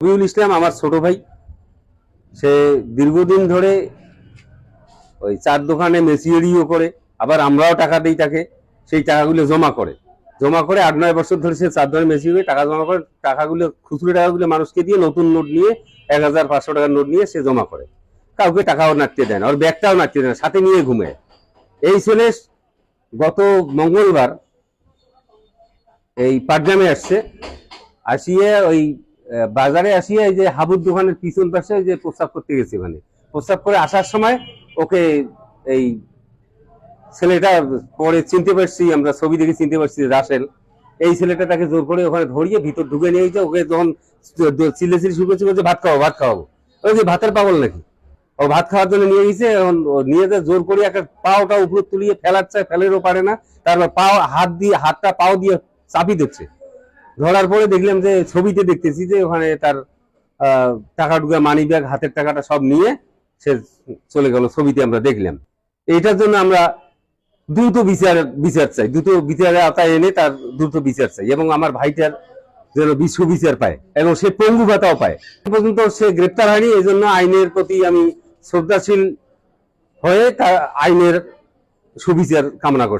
রবিউল ইসলাম আমার ছোট ভাই। সে দীর্ঘদিন ধরে ওই চার দোকানে মেসিয়ারিও করে, আবার আমরাও টাকা দিই তাকে। সেই টাকাগুলো জমা করে 8-9 বছর ধরে সে চার দোকানে মেসিয়ারি টাকা জমা করে। টাকাগুলো, খুচরো টাকাগুলো মানুষকে দিয়ে নতুন নোট নিয়ে 1500 টাকার নোট নিয়ে সে জমা করে। কাউকে টাকাও নাড়তে দেয় না, ওর ব্যাগটাও নাড়তে দেয় না, সাথে নিয়ে ঘুমায়। এই ছেলে গত মঙ্গলবার এই পাটগ্রামে আসছে, আসিয়ে ওই বাজারে আসিয়ে এই যে হাবুর দোকানের পিছন পাশে যে প্রস্রাব করতে গেছে, মানে প্রস্রাব করে আসার সময় ওকে এই ছেলেটা, পরে চিনতে পারছি, আমরা ছবি দেখে চিনতে পারছি রাসেল। এই ছেলেটা তাকে জোর করে ওখানে ধরিয়ে ভিতর ঢুকে নিয়ে গেছে। ওকে যখন চিল্লাচিল্লি শুরু করছে, বলছে ভাত খাওয়াবো। ওই যে ভাতের পাগল নাকি, ও ভাত খাওয়ার জন্য নিয়ে গেছে। নিয়ে যায় জোর করে একটা পাওটা উপরে তুলিয়ে ফেলার চায়, ফেলেরও পারে না। তারপর হাতটা পাও দিয়ে চাপি দিচ্ছে। ধরার পরে দেখলাম যে ছবিতে দেখতেছি যে ওখানে তার টাকা ঢুকা, মানি ব্যাগ, হাতের টাকাটা সব নিয়ে সে চলে গেল। ছবিতে আমরা দেখলাম। এইটার জন্য আমরা দ্রুত বিচার চাই, দ্রুত বিচারের আওতায় এনে তার দ্রুত বিচার চাই, এবং আমার ভাইটার যেন বিশ্ব বিচার পায় এবং সে পঙ্গু ভাতাও পায়। পর্যন্ত সে গ্রেপ্তার হয়নি, এই জন্য আইনের প্রতি আমি শ্রদ্ধাশীল হয়ে তার আইনের সুবিচার কামনা করছি।